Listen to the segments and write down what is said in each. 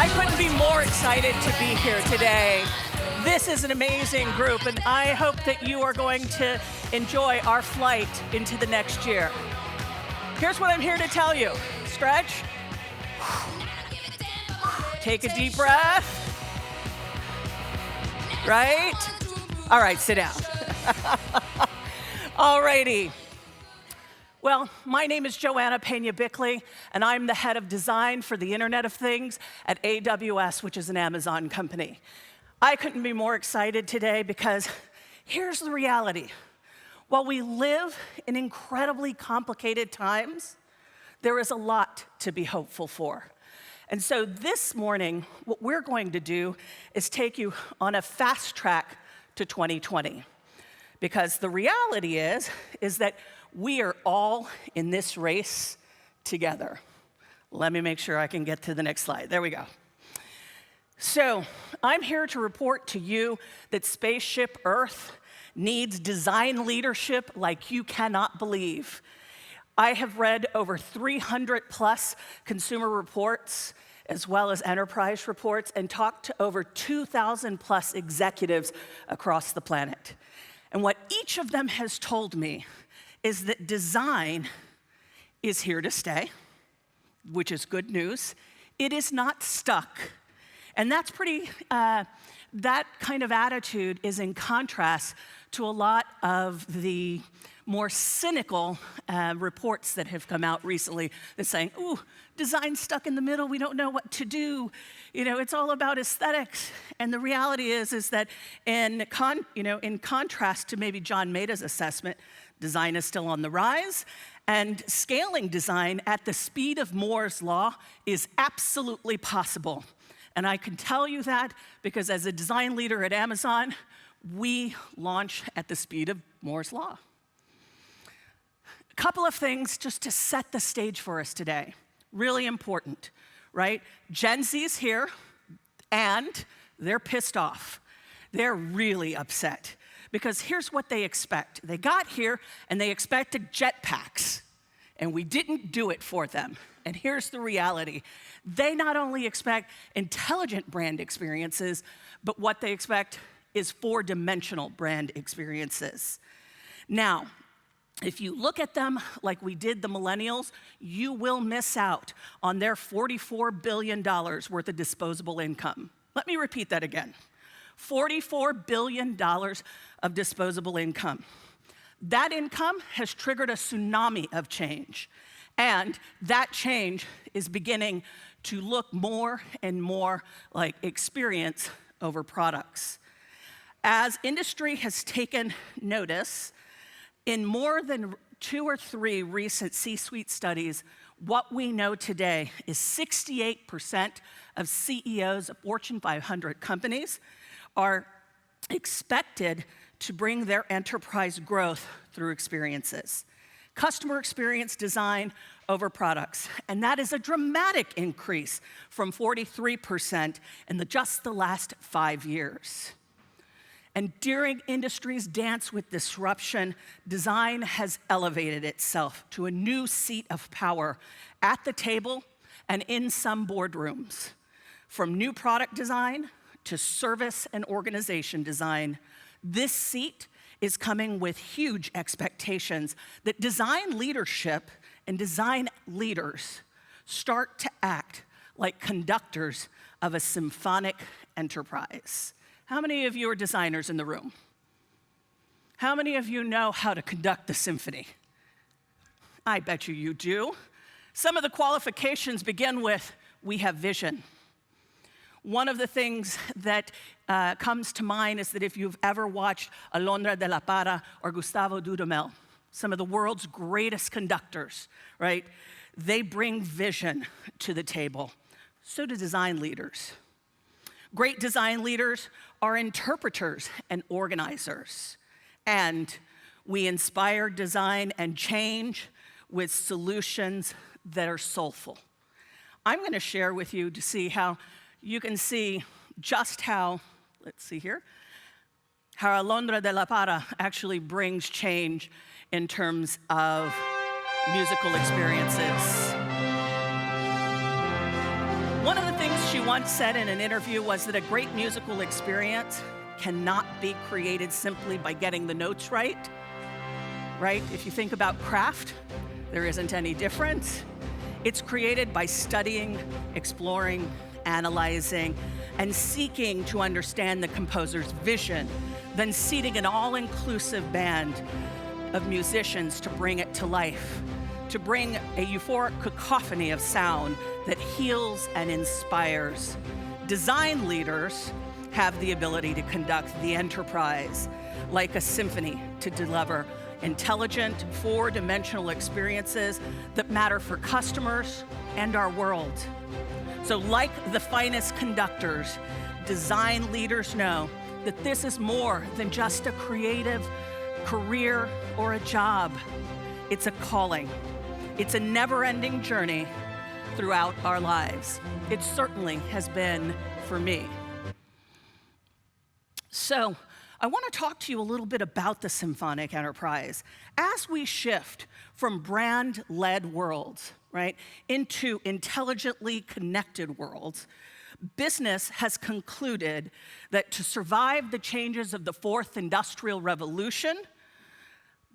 I couldn't be more excited to be here today. This is an amazing group, and I hope that you are going to enjoy our flight into the next year. Here's what I'm here to tell you. Stretch. Take a deep breath. Right? All right, sit down. All righty. Well, my name is Joanna Peña-Bickley, and I'm the head of design for the Internet of Things at AWS, which is an Amazon company. I couldn't be more excited today because here's the reality. While we live in incredibly complicated times, there is a lot to be hopeful for. And so this morning, what we're going to do is take you on a fast track to 2020. Because the reality is that we are all in this race together. Let me make sure I can get to the next slide. There we go. So I'm here to report to you that Spaceship Earth needs design leadership like you cannot believe. I have read over 300 plus consumer reports as well as enterprise reports and talked to over 2,000 plus executives across the planet. And what each of them has told me is that design is here to stay, which is good news. It is not stuck. And that's that kind of attitude is in contrast to a lot of the more cynical reports that have come out recently that's saying, ooh, design's stuck in the middle, we don't know what to do. You know, it's all about aesthetics. And the reality is that in contrast to maybe John Maida's assessment, design is still on the rise, and scaling design at the speed of Moore's law is absolutely possible. And I can tell you that because as a design leader at Amazon, we launch at the speed of Moore's law. A couple of things just to set the stage for us today. Really important, right? Gen Z's here, and they're pissed off. They're really upset. Because here's what they expect. They got here and they expected jetpacks, and we didn't do it for them. And here's the reality. They not only expect intelligent brand experiences, but what they expect is four-dimensional brand experiences. Now, if you look at them like we did the millennials, you will miss out on their $44 billion worth of disposable income. Let me repeat that again. $44 billion of disposable income. That income has triggered a tsunami of change. And that change is beginning to look more and more like experience over products. As industry has taken notice, in more than 2 or 3 recent C-suite studies, what we know today is 68% of CEOs of Fortune 500 companies are expected to bring their enterprise growth through experiences. Customer experience design over products. And that is a dramatic increase from 43% in just the last 5 years. And during industry's dance with disruption, design has elevated itself to a new seat of power at the table and in some boardrooms. From new product design to service and organization design, this seat is coming with huge expectations that design leadership and design leaders start to act like conductors of a symphonic enterprise. How many of you are designers in the room? How many of you know how to conduct the symphony? I bet you do. Some of the qualifications begin with, we have vision. One of the things that comes to mind is that if you've ever watched Alondra de la Parra or Gustavo Dudamel, some of the world's greatest conductors, right? They bring vision to the table. So do design leaders. Great design leaders are interpreters and organizers. And we inspire design and change with solutions that are soulful. I'm going to share with you to see how you can see just how, let's see here, how Alondra de la Parra actually brings change in terms of musical experiences. One of the things she once said in an interview was that a great musical experience cannot be created simply by getting the notes right? If you think about craft, there isn't any difference. It's created by studying, exploring, analyzing, and seeking to understand the composer's vision, then seating an all-inclusive band of musicians to bring it to life, to bring a euphoric cacophony of sound that heals and inspires. Design leaders have the ability to conduct the enterprise like a symphony to deliver intelligent, four-dimensional experiences that matter for customers and our world. So like the finest conductors, design leaders know that this is more than just a creative career or a job. It's a calling. It's a never-ending journey throughout our lives. It certainly has been for me. So I want to talk to you a little bit about the symphonic enterprise. As we shift from brand-led worlds, into intelligently connected worlds, business has concluded that to survive the changes of the fourth industrial revolution,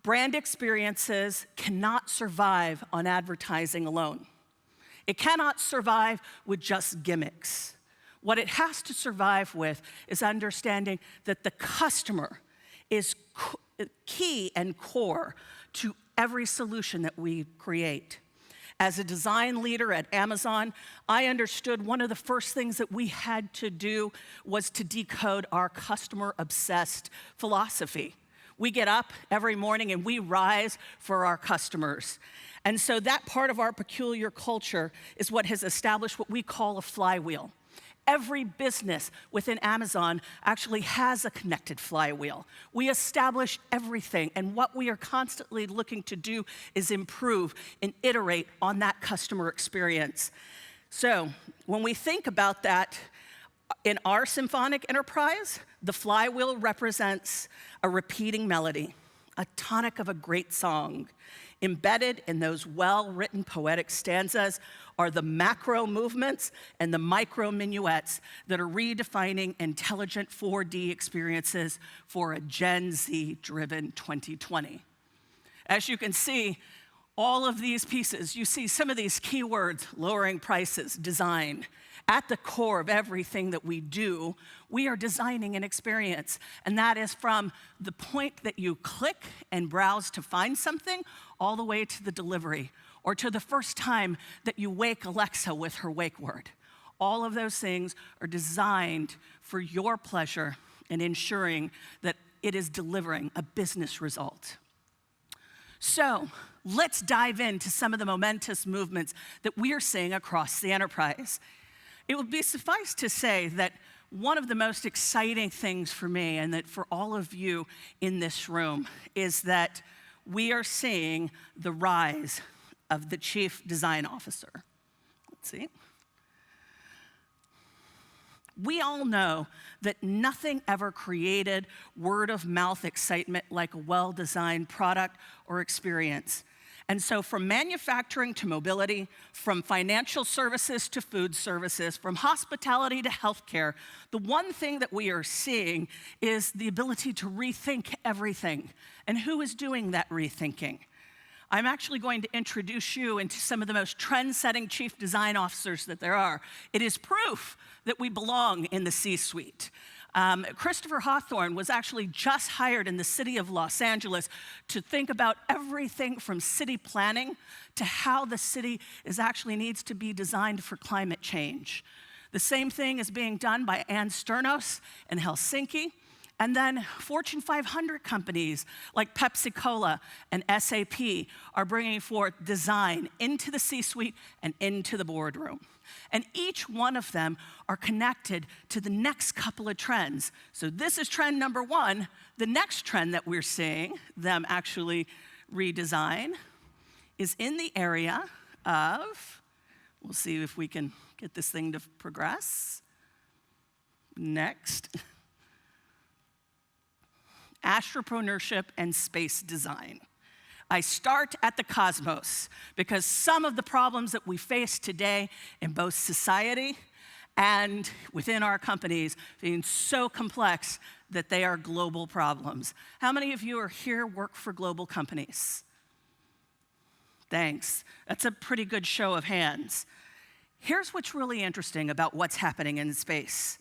brand experiences cannot survive on advertising alone. It cannot survive with just gimmicks. What it has to survive with is understanding that the customer is key and core to every solution that we create. As a design leader at Amazon, I understood one of the first things that we had to do was to decode our customer-obsessed philosophy. We get up every morning and we rise for our customers. And so that part of our peculiar culture is what has established what we call a flywheel. Every business within Amazon actually has a connected flywheel. We establish everything, and what we are constantly looking to do is improve and iterate on that customer experience. So when we think about that, in our symphonic enterprise, the flywheel represents a repeating melody, a tonic of a great song. Embedded in those well-written poetic stanzas are the macro movements and the micro minuets that are redefining intelligent 4D experiences for a Gen Z-driven 2020. As you can see, all of these pieces, you see some of these keywords: lowering prices, design. At the core of everything that we do, we are designing an experience. And that is from the point that you click and browse to find something, all the way to the delivery, or to the first time that you wake Alexa with her wake word. All of those things are designed for your pleasure and ensuring that it is delivering a business result. So let's dive into some of the momentous movements that we are seeing across the enterprise. It would be suffice to say that one of the most exciting things for me, and that for all of you in this room, is that we are seeing the rise of the Chief Design Officer. Let's see. We all know that nothing ever created word-of-mouth excitement like a well-designed product or experience. And so from manufacturing to mobility, from financial services to food services, from hospitality to healthcare, the one thing that we are seeing is the ability to rethink everything. And who is doing that rethinking? I'm actually going to introduce you into some of the most trend-setting chief design officers that there are. It is proof that we belong in the C-suite. Christopher Hawthorne was actually just hired in the city of Los Angeles to think about everything from city planning to how the city actually needs to be designed for climate change. The same thing is being done by Ann Sternos in Helsinki. And then Fortune 500 companies like Pepsi-Cola and SAP are bringing forth design into the C-suite and into the boardroom. And each one of them are connected to the next couple of trends. So this is trend number one. The next trend that we're seeing them actually redesign is in the area of, we'll see if we can get this thing to progress. Next. Astropreneurship and space design. I start at the cosmos because some of the problems that we face today in both society and within our companies being so complex that they are global problems. How many of you are here work for global companies? Thanks. That's a pretty good show of hands. Here's what's really interesting about what's happening in space.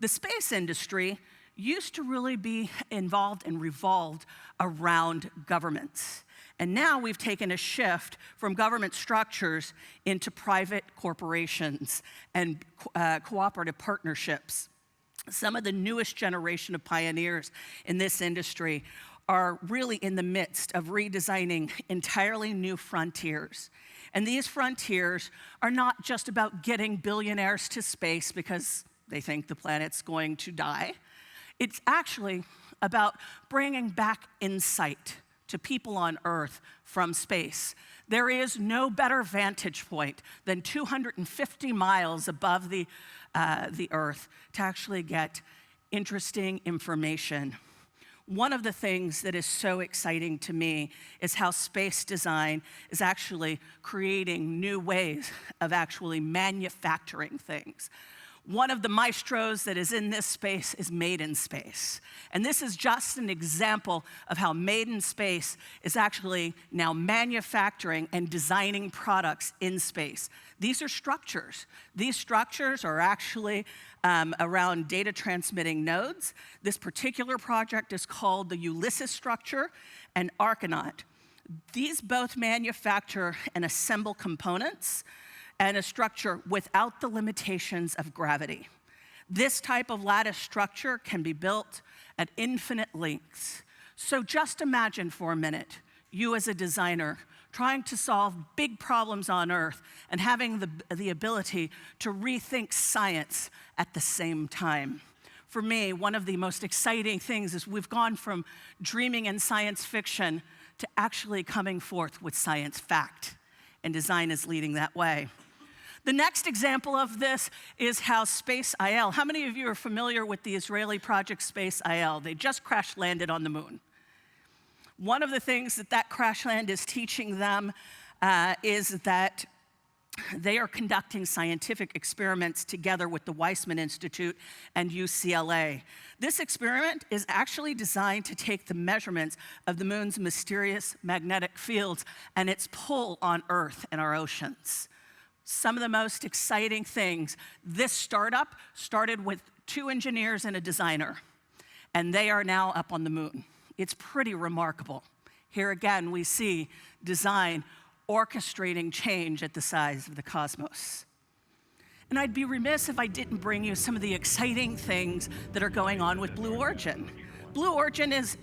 The space industry used to really be involved and revolved around governments. And now we've taken a shift from government structures into private corporations and cooperative partnerships. Some of the newest generation of pioneers in this industry are really in the midst of redesigning entirely new frontiers. And these frontiers are not just about getting billionaires to space because they think the planet's going to die. It's actually about bringing back insight to people on Earth from space. There is no better vantage point than 250 miles above the Earth to actually get interesting information. One of the things that is so exciting to me is how space design is actually creating new ways of actually manufacturing things. One of the maestros that is in this space is Made in Space. And this is just an example of how Made in Space is actually now manufacturing and designing products in space. These are structures. These structures are actually around data transmitting nodes. This particular project is called the Ulysses structure and Archinaut. These both manufacture and assemble components and a structure without the limitations of gravity. This type of lattice structure can be built at infinite lengths. So just imagine for a minute, you as a designer trying to solve big problems on Earth and having the ability to rethink science at the same time. For me, one of the most exciting things is we've gone from dreaming in science fiction to actually coming forth with science fact, and design is leading that way. The next example of this is how Space IL. How many of you are familiar with the Israeli project Space IL? They just crash landed on the moon. One of the things that crash land is teaching them is that they are conducting scientific experiments together with the Weizmann Institute and UCLA. This experiment is actually designed to take the measurements of the moon's mysterious magnetic fields and its pull on Earth and our oceans. Some of the most exciting things, this startup started with 2 engineers and a designer, and they are now up on the moon. It's pretty remarkable. Here again, we see design orchestrating change at the size of the cosmos. And I'd be remiss if I didn't bring you some of the exciting things that are going on with Blue Origin. Blue Origin is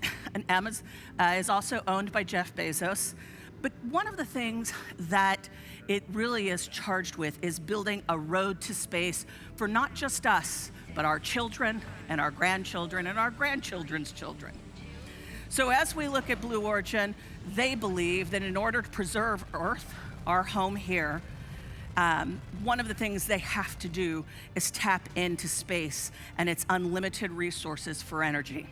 also owned by Jeff Bezos. But one of the things that it really is charged with is building a road to space for not just us, but our children and our grandchildren and our grandchildren's children. So as we look at Blue Origin, they believe that in order to preserve Earth, our home here, one of the things they have to do is tap into space and its unlimited resources for energy.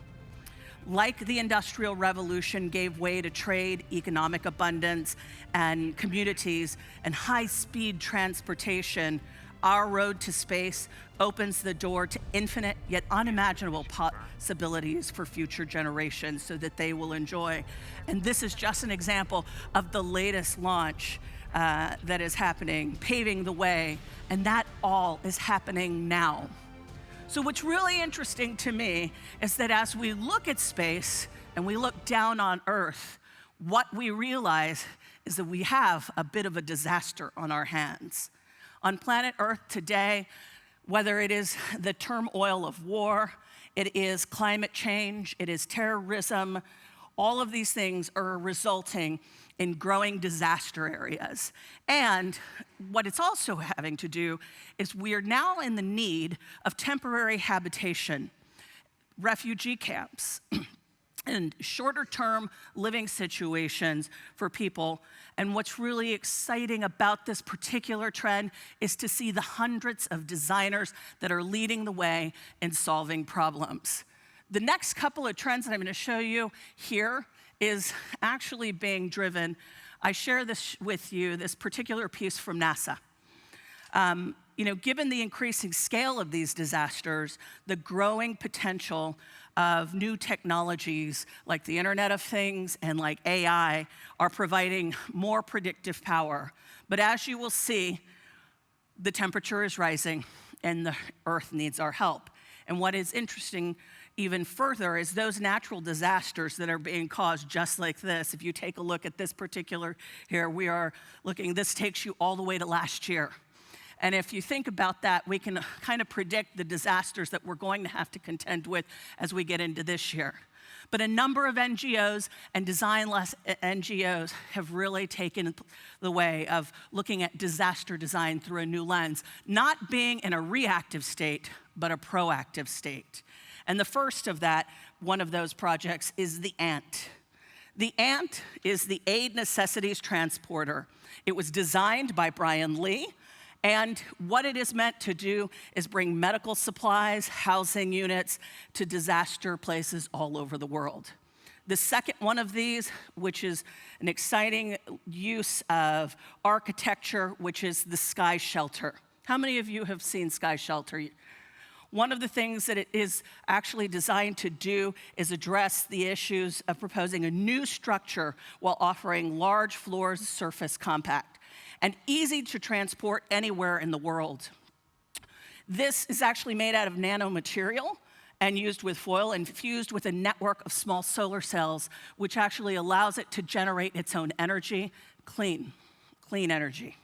Like the Industrial Revolution gave way to trade, economic abundance, and communities, and high-speed transportation, our road to space opens the door to infinite yet unimaginable possibilities for future generations so that they will enjoy. And this is just an example of the latest launch that is happening, paving the way, and that all is happening now. So what's really interesting to me is that as we look at space and we look down on Earth, what we realize is that we have a bit of a disaster on our hands. On planet Earth today, whether it is the turmoil of war, it is climate change, it is terrorism, all of these things are resulting in growing disaster areas. And what it's also having to do is we are now in the need of temporary habitation, refugee camps, and shorter-term living situations for people. And what's really exciting about this particular trend is to see the hundreds of designers that are leading the way in solving problems. The next couple of trends that I'm going to show you here is actually being driven. I share this with you, this particular piece from NASA. Given the increasing scale of these disasters, the growing potential of new technologies like the Internet of Things and like AI are providing more predictive power. But as you will see, the temperature is rising and the Earth needs our help. And what is interesting even further is those natural disasters that are being caused just like this. If you take a look at this particular here, this takes you all the way to last year. And if you think about that, we can kind of predict the disasters that we're going to have to contend with as we get into this year. But a number of NGOs and design-less NGOs have really taken the way of looking at disaster design through a new lens, not being in a reactive state, but a proactive state. And the first of that, one of those projects, is the ANT. The ANT is the Aid Necessities Transporter. It was designed by Brian Lee, and what it is meant to do is bring medical supplies, housing units to disaster places all over the world. The second one of these, which is an exciting use of architecture, which is the Sky Shelter. How many of you have seen Sky Shelter? One of the things that it is actually designed to do is address the issues of proposing a new structure while offering large floors, surface compact, and easy to transport anywhere in the world. This is actually made out of nanomaterial and used with foil and fused with a network of small solar cells, which actually allows it to generate its own energy, clean energy.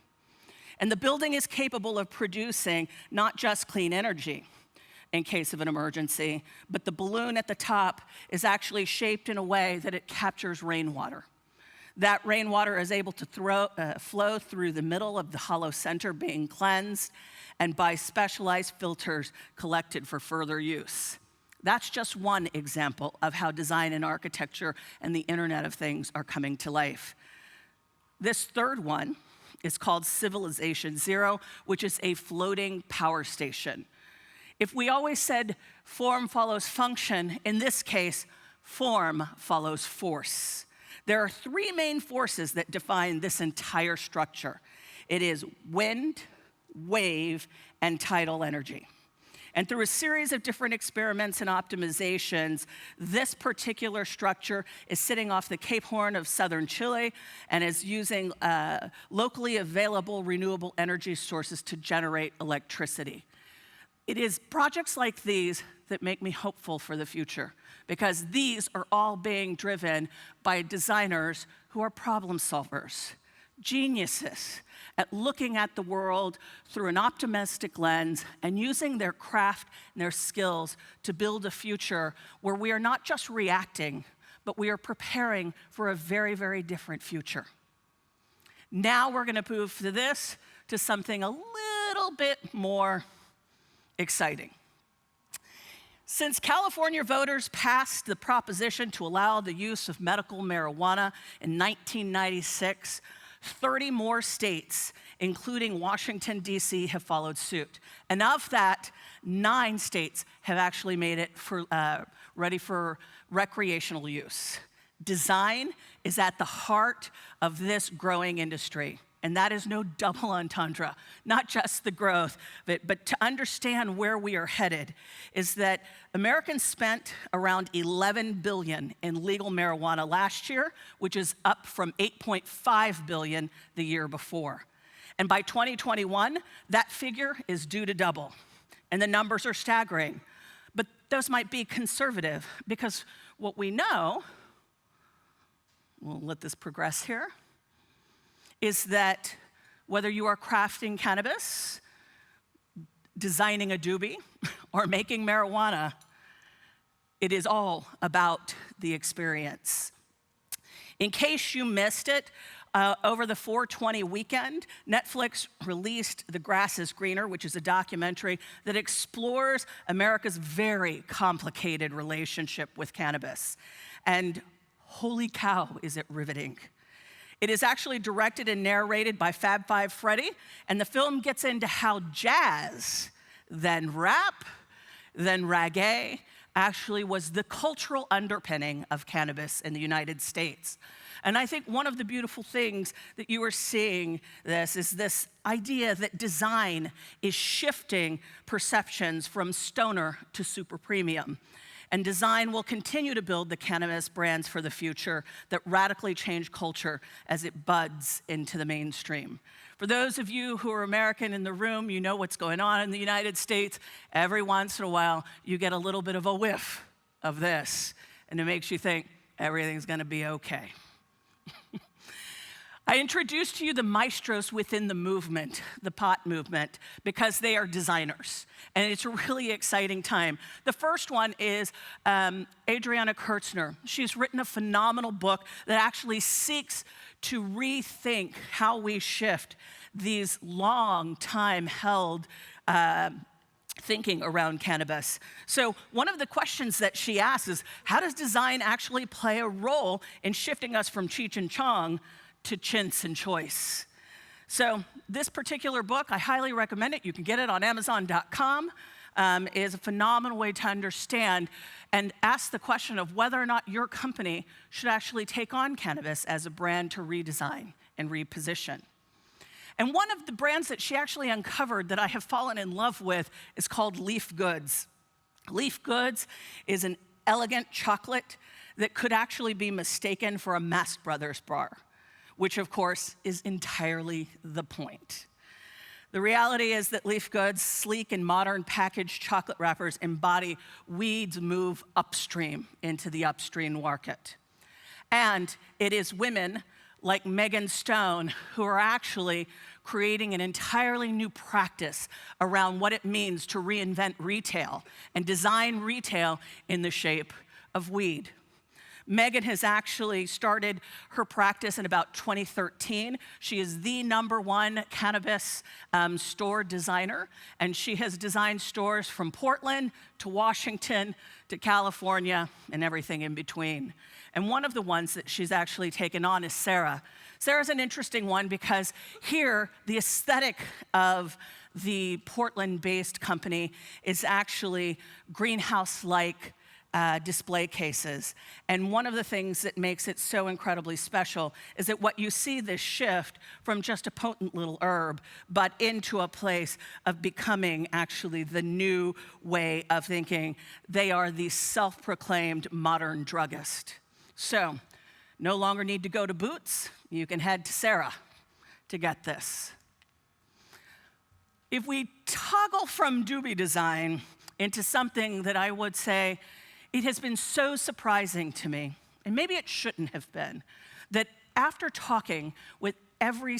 And the building is capable of producing not just clean energy in case of an emergency, but the balloon at the top is actually shaped in a way that it captures rainwater. That rainwater is able to flow through the middle of the hollow center, being cleansed, and by specialized filters collected for further use. That's just one example of how design and architecture and the Internet of Things are coming to life. This third one is called Civilization Zero, which is a floating power station. If we always said form follows function, in this case, form follows force. There are three main forces that define this entire structure. It is wind, wave, and tidal energy. And through a series of different experiments and optimizations, this particular structure is sitting off the Cape Horn of southern Chile and is using locally available renewable energy sources to generate electricity. It is projects like these that make me hopeful for the future, because these are all being driven by designers who are problem solvers, geniuses at looking at the world through an optimistic lens and using their craft and their skills to build a future where we are not just reacting, but we are preparing for a very, very different future. Now we're going to move to something a little bit more exciting. Since California voters passed the proposition to allow the use of medical marijuana in 1996, 30 more states, including Washington, D.C., have followed suit. And of that, 9 states have actually made it ready for recreational use. Design is at the heart of this growing industry. And that is no double entendre, not just the growth of it, but to understand where we are headed is that Americans spent around $11 billion in legal marijuana last year, which is up from $8.5 billion the year before. And by 2021, that figure is due to double. And the numbers are staggering. But those might be conservative, because what we know, we'll let this progress here, is that whether you are crafting cannabis, designing a doobie, or making marijuana, it is all about the experience. In case you missed it, over the 420 weekend, Netflix released The Grass is Greener, which is a documentary that explores America's very complicated relationship with cannabis. And holy cow, is it riveting. It is actually directed and narrated by Fab Five Freddy, and the film gets into how jazz, then rap, then reggae, actually was the cultural underpinning of cannabis in the United States. And I think one of the beautiful things that you are seeing is this idea that design is shifting perceptions from stoner to super premium. And design will continue to build the cannabis brands for the future that radically change culture as it buds into the mainstream. For those of you who are American in the room, you know what's going on in the United States. Every once in a while, you get a little bit of a whiff of this, and it makes you think everything's gonna be okay. I introduced to you the maestros within the movement, the pot movement, because they are designers, and it's a really exciting time. The first one is Adriana Kurtzner. She's written a phenomenal book that actually seeks to rethink how we shift these long time held thinking around cannabis. So one of the questions that she asks is, how does design actually play a role in shifting us from Cheech and Chong to chintz and choice? So this particular book, I highly recommend it. You can get it on Amazon.com. It is a phenomenal way to understand and ask the question of whether or not your company should actually take on cannabis as a brand to redesign and reposition. And one of the brands that she actually uncovered that I have fallen in love with is called Leaf Goods. Leaf Goods is an elegant chocolate that could actually be mistaken for a Mask Brothers bar, which of course is entirely the point. The reality is that Leaf Goods' sleek and modern packaged chocolate wrappers embody weeds move upstream into the upstream market. And it is women like Megan Stone who are actually creating an entirely new practice around what it means to reinvent retail and design retail in the shape of weed. Megan has actually started her practice in about 2013. She is the #1 cannabis store designer, and she has designed stores from Portland to Washington to California and everything in between. And one of the ones that she's actually taken on is Sarah. Sarah's an interesting one because here, the aesthetic of the Portland-based company is actually greenhouse-like display cases. And one of the things that makes it so incredibly special is that what you see this shift from just a potent little herb, but into a place of becoming actually the new way of thinking. They are the self-proclaimed modern druggist. So, no longer need to go to Boots. You can head to Sarah to get this. If we toggle from doobie design into something that I would say it has been so surprising to me, and maybe it shouldn't have been, that after talking with every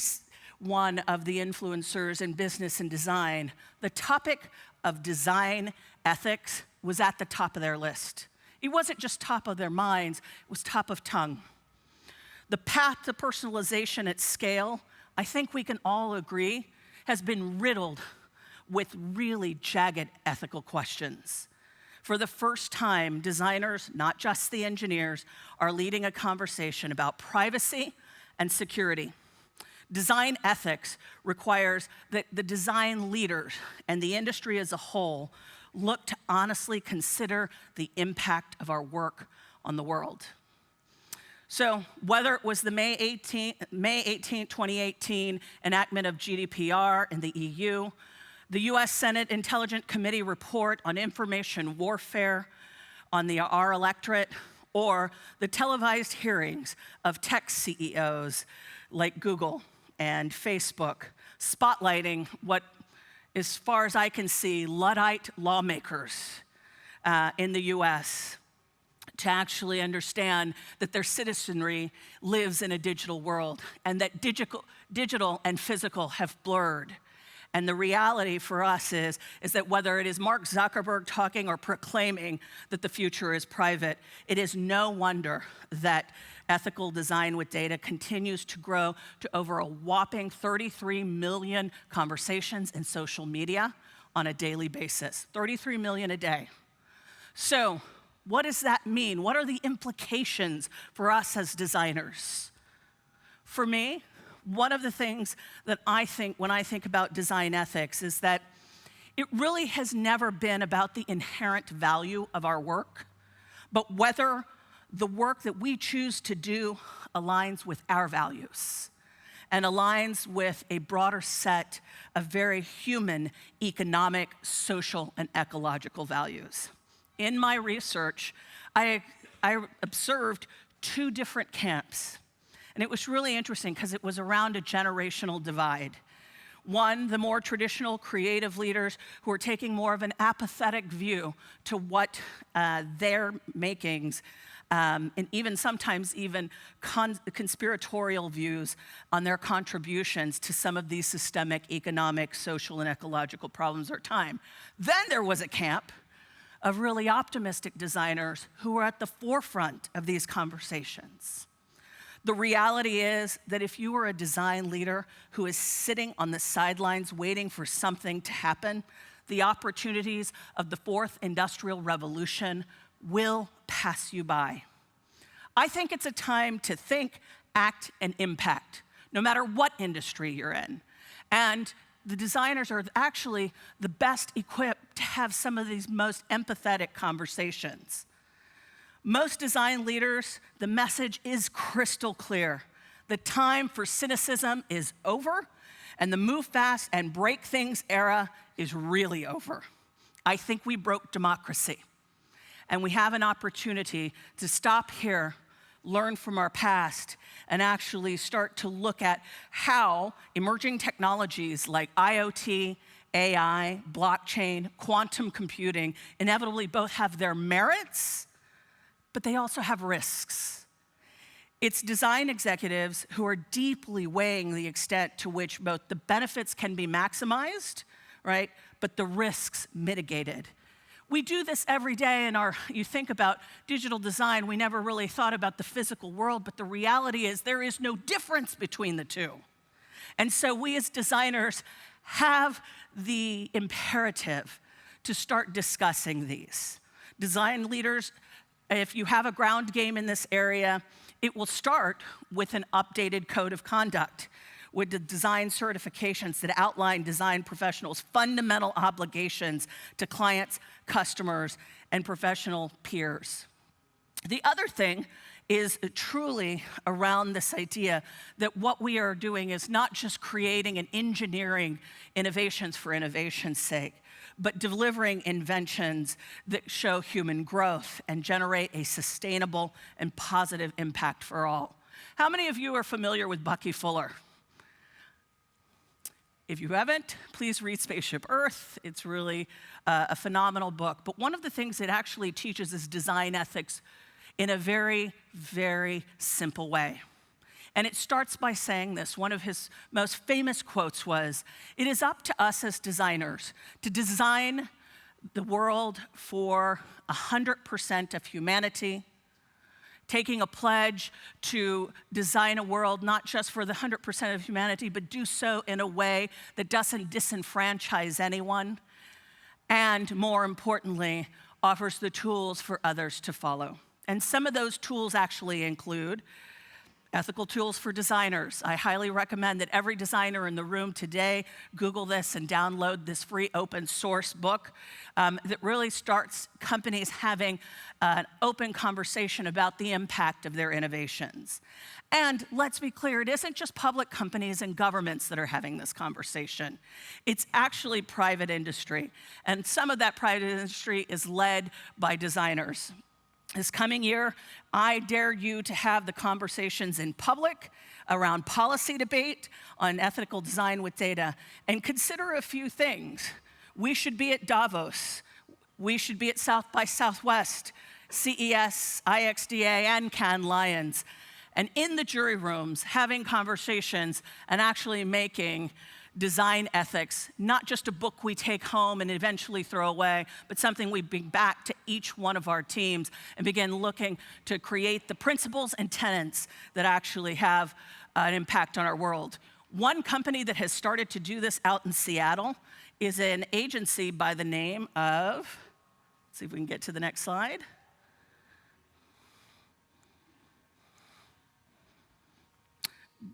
one of the influencers in business and design, the topic of design ethics was at the top of their list. It wasn't just top of their minds, it was top of tongue. The path to personalization at scale, I think we can all agree, has been riddled with really jagged ethical questions. For the first time, designers, not just the engineers, are leading a conversation about privacy and security. Design ethics requires that the design leaders and the industry as a whole look to honestly consider the impact of our work on the world. So whether it was the May 18, 2018 enactment of GDPR in the EU, the US Senate Intelligence Committee report on information warfare on our electorate, or the televised hearings of tech CEOs like Google and Facebook, spotlighting what, as far as I can see, Luddite lawmakers in the US to actually understand that their citizenry lives in a digital world and that digital and physical have blurred. And the reality for us is that whether it is Mark Zuckerberg talking or proclaiming that the future is private, it is no wonder that ethical design with data continues to grow to over a whopping 33 million conversations in social media on a daily basis. 33 million a day. So, what does that mean? What are the implications for us as designers? For me, one of the things that I think when I think about design ethics is that It really has never been about the inherent value of our work, but whether the work that we choose to do aligns with our values and aligns with a broader set of very human, economic, social, and ecological values. In my research, I observed two different camps, and it was really interesting because it was around a generational divide. One, the more traditional creative leaders who are taking more of an apathetic view to what their makings, and even sometimes even conspiratorial views on their contributions to some of these systemic economic, social, and ecological problems of our time. Then there was a camp of really optimistic designers who were at the forefront of these conversations. The reality is that if you are a design leader who is sitting on the sidelines waiting for something to happen, the opportunities of the fourth industrial revolution will pass you by. I think it's a time to think, act, and impact, no matter what industry you're in. And the designers are actually the best equipped to have some of these most empathetic conversations. Most design leaders, the message is crystal clear. The time for cynicism is over, and the move fast and break things era is really over. I think we broke democracy, and we have an opportunity to stop here, learn from our past, and actually start to look at how emerging technologies like IoT, AI, blockchain, quantum computing inevitably both have their merits, but they also have risks. It's design executives who are deeply weighing the extent to which both the benefits can be maximized, right, but the risks mitigated. We do this every day in you think about digital design, we never really thought about the physical world, but the reality is there is no difference between the two. And so we as designers have the imperative to start discussing these. Design leaders, if you have a ground game in this area, it will start with an updated code of conduct with the design certifications that outline design professionals' fundamental obligations to clients, customers, and professional peers. The other thing is truly around this idea that what we are doing is not just creating and engineering innovations for innovation's sake, but delivering inventions that show human growth and generate a sustainable and positive impact for all. How many of you are familiar with Bucky Fuller? If you haven't, please read Spaceship Earth. It's really a phenomenal book. But one of the things it actually teaches is design ethics in a very, very simple way. And it starts by saying this. One of his most famous quotes was, "It is up to us as designers to design the world for 100% of humanity, taking a pledge to design a world not just for the 100% of humanity, but do so in a way that doesn't disenfranchise anyone, and more importantly, offers the tools for others to follow." And some of those tools actually include ethical tools for designers. I highly recommend that every designer in the room today Google this and download this free open source book that really starts companies having an open conversation about the impact of their innovations. And let's be clear, it isn't just public companies and governments that are having this conversation. It's actually private industry. And some of that private industry is led by designers. This coming year, I dare you to have the conversations in public around policy debate on ethical design with data, and consider a few things. We should be at Davos. We should be at South by Southwest, CES, IXDA, and Cannes Lions. And in the jury rooms, having conversations and actually making design ethics, not just a book we take home and eventually throw away, but something we bring back to each one of our teams and begin looking to create the principles and tenets that actually have an impact on our world. One company that has started to do this out in Seattle is an agency by the name of, let's see if we can get to the next slide.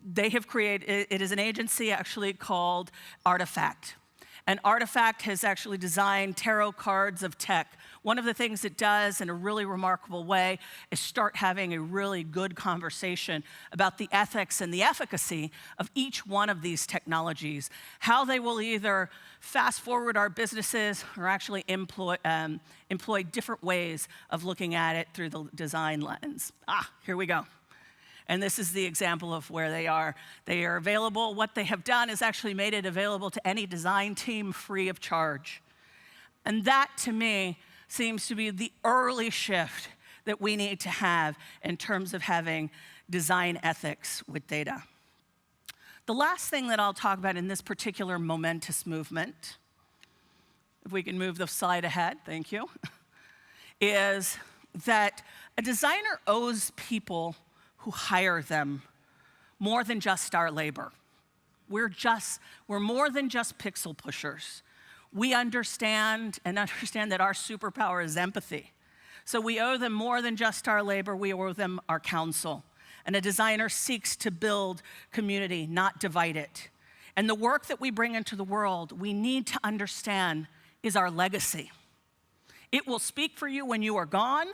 They have created, it is an agency actually called Artifact. And Artifact has actually designed tarot cards of tech. One of the things it does in a really remarkable way is start having a really good conversation about the ethics and the efficacy of each one of these technologies, how they will either fast forward our businesses or actually employ different ways of looking at it through the design lens. Here we go. And this is the example of where they are. They are available. What they have done is actually made it available to any design team free of charge. And that, to me, seems to be the early shift that we need to have in terms of having design ethics with data. The last thing that I'll talk about in this particular momentous movement, if we can move the slide ahead, thank you, is that a designer owes people who hire them more than just our labor. We're more than just pixel pushers. We understand that our superpower is empathy. So we owe them more than just our labor, we owe them our counsel. And a designer seeks to build community, not divide it. And the work that we bring into the world, we need to understand is our legacy. It will speak for you when you are gone,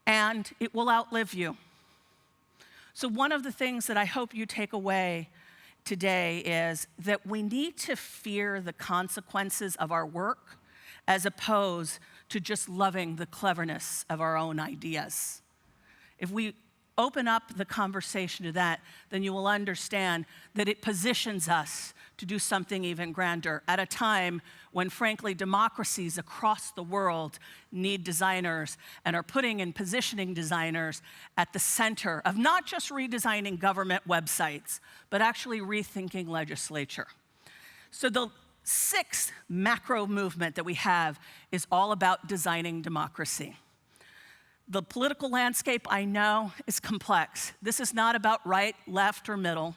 and it will outlive you. So one of the things that I hope you take away today is that we need to fear the consequences of our work as opposed to just loving the cleverness of our own ideas. If we open up the conversation to that, then you will understand that it positions us to do something even grander at a time when, frankly, democracies across the world need designers and are putting and positioning designers at the center of not just redesigning government websites, but actually rethinking legislature. So the sixth macro movement that we have is all about designing democracy. The political landscape, I know, is complex. This is not about right, left, or middle.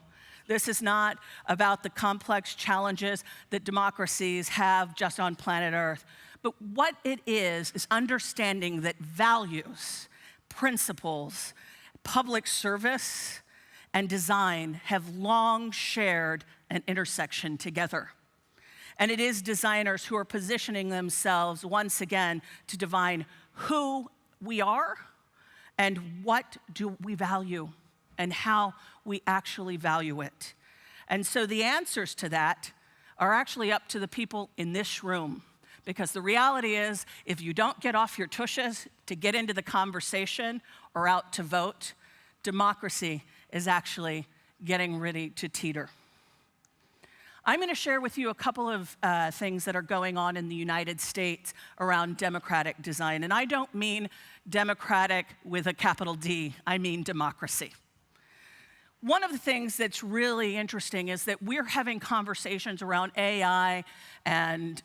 This is not about the complex challenges that democracies have just on planet Earth. But what it is understanding that values, principles, public service, and design have long shared an intersection together. And it is designers who are positioning themselves once again to define who we are and what do we value and how we actually value it. And so the answers to that are actually up to the people in this room. Because the reality is, if you don't get off your tushes to get into the conversation or out to vote, democracy is actually getting ready to teeter. I'm going to share with you a couple of things that are going on in the United States around democratic design. And I don't mean democratic with a capital D, I mean democracy. One of the things that's really interesting is that we're having conversations around AI and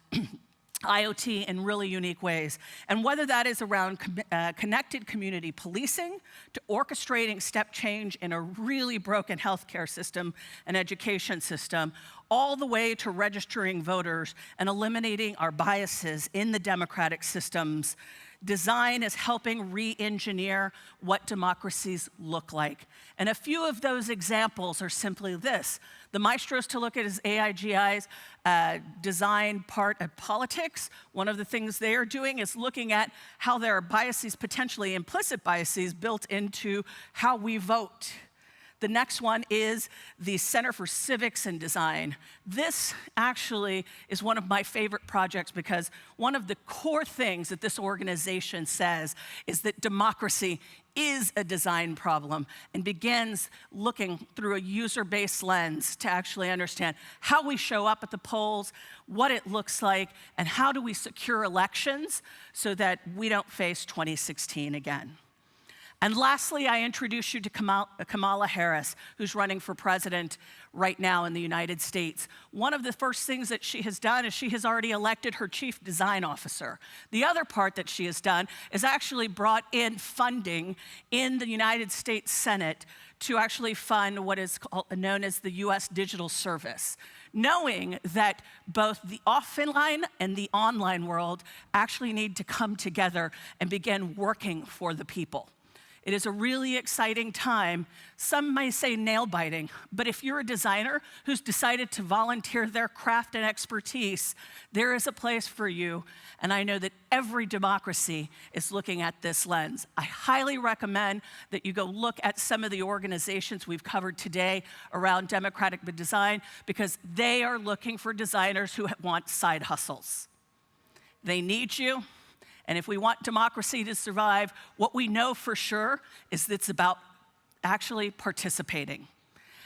IoT in really unique ways. And whether that is around connected community policing, to orchestrating step change in a really broken healthcare system and education system, all the way to registering voters and eliminating our biases in the democratic systems, design is helping re-engineer what democracies look like. And a few of those examples are simply this. The maestros to look at is AIGI's design part of politics. One of the things they are doing is looking at how there are biases, potentially implicit biases, built into how we vote. The next one is the Center for Civics and Design. This actually is one of my favorite projects because one of the core things that this organization says is that democracy is a design problem and begins looking through a user-based lens to actually understand how we show up at the polls, what it looks like, and how do we secure elections so that we don't face 2016 again. And lastly, I introduce you to Kamala Harris, who's running for president right now in the United States. One of the first things that she has done is she has already elected her chief design officer. The other part that she has done is actually brought in funding in the United States Senate to actually fund what is known as the U.S. Digital Service, knowing that both the offline and the online world actually need to come together and begin working for the people. It is a really exciting time. Some may say nail-biting, but if you're a designer who's decided to volunteer their craft and expertise, there is a place for you, and I know that every democracy is looking at this lens. I highly recommend that you go look at some of the organizations we've covered today around democratic design, because they are looking for designers who want side hustles. They need you. And if we want democracy to survive, what we know for sure is that it's about actually participating.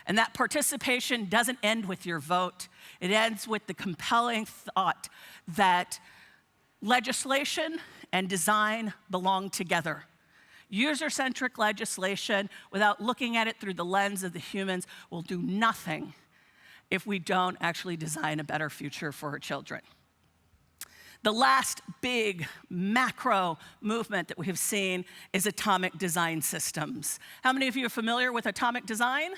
And that participation doesn't end with your vote. It ends with the compelling thought that legislation and design belong together. User-centric legislation, without looking at it through the lens of the humans, will do nothing if we don't actually design a better future for our children. The last big macro movement that we have seen is atomic design systems. How many of you are familiar with atomic design?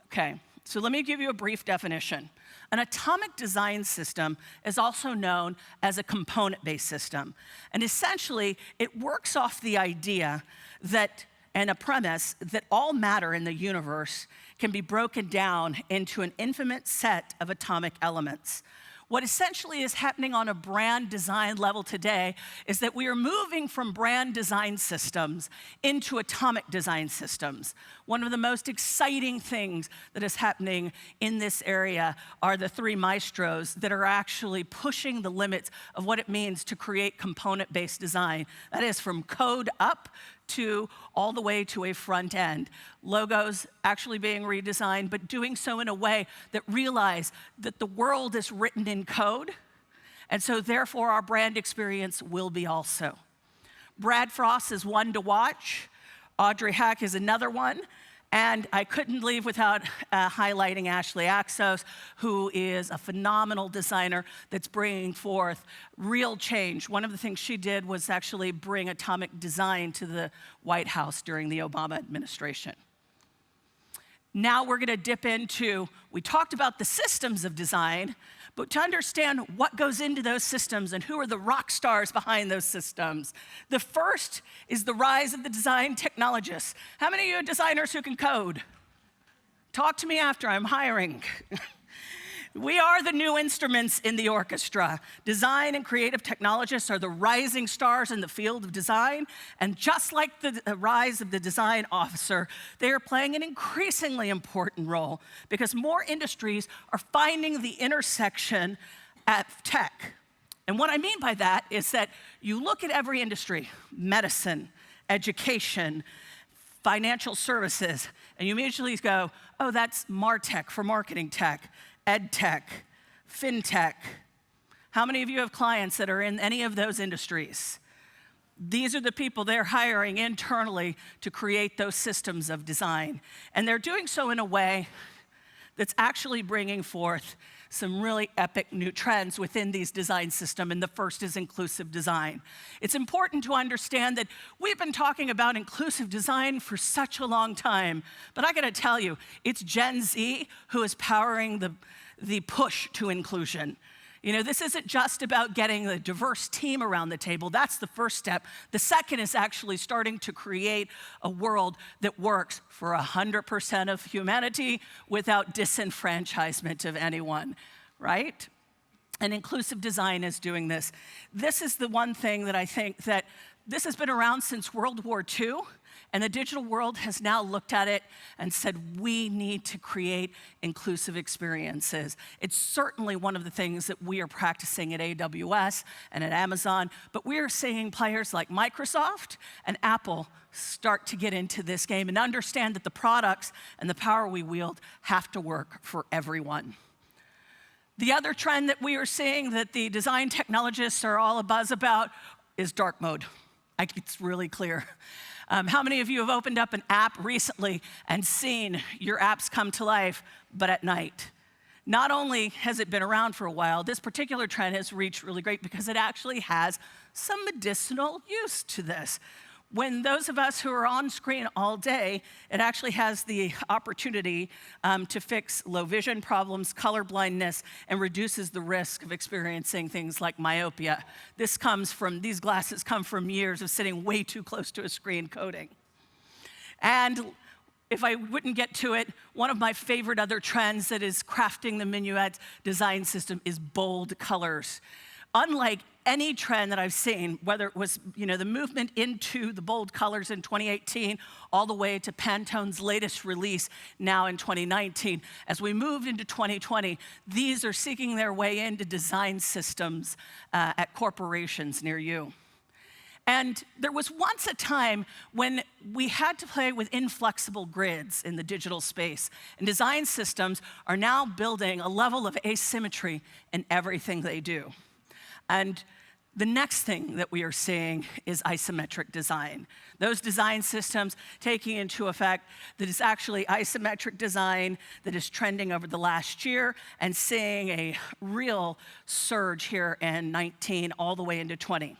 Okay, so let me give you a brief definition. An atomic design system is also known as a component-based system. And essentially, it works off the idea that, and a premise, that all matter in the universe can be broken down into an infinite set of atomic elements. What essentially is happening on a brand design level today is that we are moving from brand design systems into atomic design systems. One of the most exciting things that is happening in this area are the three maestros that are actually pushing the limits of what it means to create component-based design. That is from code up to all the way to a front end. Logos actually being redesigned, but doing so in a way that realize that the world is written in code, and so therefore our brand experience will be also. Brad Frost is one to watch. Audrey Hack is another one. And I couldn't leave without highlighting Ashley Axos, who is a phenomenal designer that's bringing forth real change. One of the things she did was actually bring atomic design to the White House during the Obama administration. Now we're going to dip into, we talked about the systems of design, but to understand what goes into those systems and who are the rock stars behind those systems. The first is the rise of the design technologists. How many of you are designers who can code? Talk to me after, I'm hiring. We are the new instruments in the orchestra. Design and creative technologists are the rising stars in the field of design, and just like the rise of the design officer, they are playing an increasingly important role because more industries are finding the intersection at tech. And what I mean by that is that you look at every industry, medicine, education, financial services, and you immediately go, oh, that's MarTech for marketing tech. Ed tech, fintech. How many of you have clients that are in any of those industries? These are the people they're hiring internally to create those systems of design. And they're doing so in a way that's actually bringing forth some really epic new trends within these design systems, and the first is inclusive design. It's important to understand that we've been talking about inclusive design for such a long time, but I gotta tell you, it's Gen Z who is powering the push to inclusion. You know, this isn't just about getting a diverse team around the table. That's the first step. The second is actually starting to create a world that works for 100% of humanity without disenfranchisement of anyone, right? And inclusive design is doing this. This is the one thing that I think that this has been around since World War II, and the digital world has now looked at it and said, we need to create inclusive experiences. It's certainly one of the things that we are practicing at AWS and at Amazon, but we are seeing players like Microsoft and Apple start to get into this game and understand that the products and the power we wield have to work for everyone. The other trend that we are seeing that the design technologists are all abuzz about is dark mode. It's really clear. How many of you have opened up an app recently and seen your apps come to life, but at night? Not only has it been around for a while, this particular trend has reached really great because it actually has some medicinal use to this. when those of us who are on screen all day, it actually has the opportunity to fix low vision problems, color blindness, and reduces the risk of experiencing things like myopia. These glasses come from years of sitting way too close to a screen coding. And if I wouldn't get to it, one of my favorite other trends that is crafting the Minuet design system is bold colors. Unlike any trend that I've seen, whether it was the movement into the bold colors in 2018, all the way to Pantone's latest release now in 2019, as we moved into 2020, these are seeking their way into design systems at corporations near you. And there was once a time when we had to play with inflexible grids in the digital space, and design systems are now building a level of asymmetry in everything they do. And the next thing that we are seeing is isometric design. Those design systems taking into effect that it's actually isometric design that is trending over the last year and seeing a real surge here in 19 all the way into 20.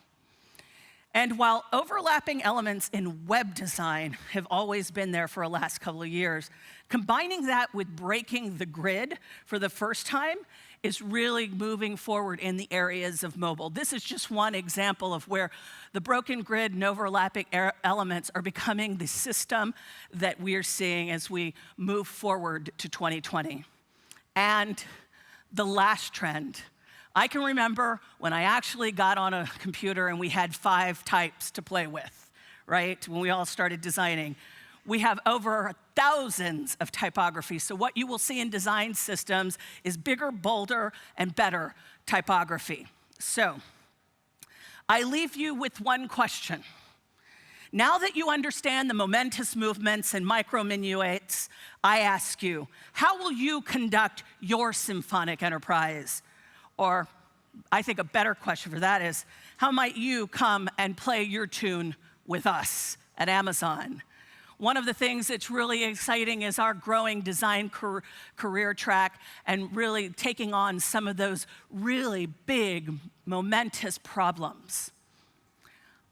And while overlapping elements in web design have always been there for the last couple of years, combining that with breaking the grid for the first time is really moving forward in the areas of mobile. This is just one example of where the broken grid and overlapping elements are becoming the system that we are seeing as we move forward to 2020. And the last trend, I can remember when I actually got on a computer and we had 5 types to play with, right? When we all started designing. We have over thousands of typographies. So what you will see in design systems is bigger, bolder, and better typography. So I leave you with one question. Now that you understand the momentous movements and micro-minuets, I ask you, how will you conduct your symphonic enterprise? Or I think a better question for that is, how might you come and play your tune with us at Amazon? One of the things that's really exciting is our growing design career track and really taking on some of those really big, momentous problems.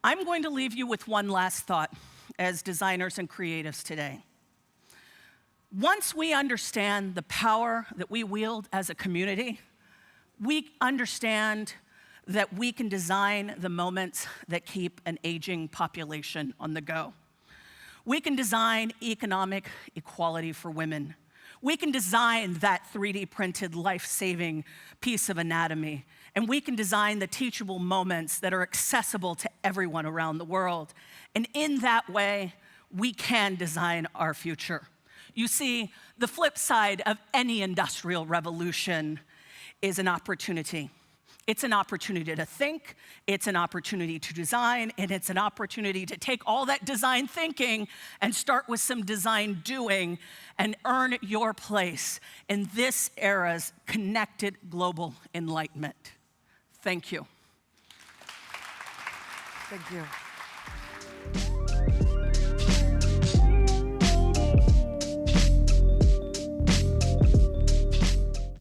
I'm going to leave you with one last thought as designers and creatives today. Once we understand the power that we wield as a community, we understand that we can design the moments that keep an aging population on the go. We can design economic equality for women. We can design that 3D printed life-saving piece of anatomy. And we can design the teachable moments that are accessible to everyone around the world. And in that way, we can design our future. You see, the flip side of any industrial revolution is an opportunity. It's an opportunity to think, it's an opportunity to design, and it's an opportunity to take all that design thinking and start with some design doing and earn your place in this era's connected global enlightenment. Thank you. Thank you.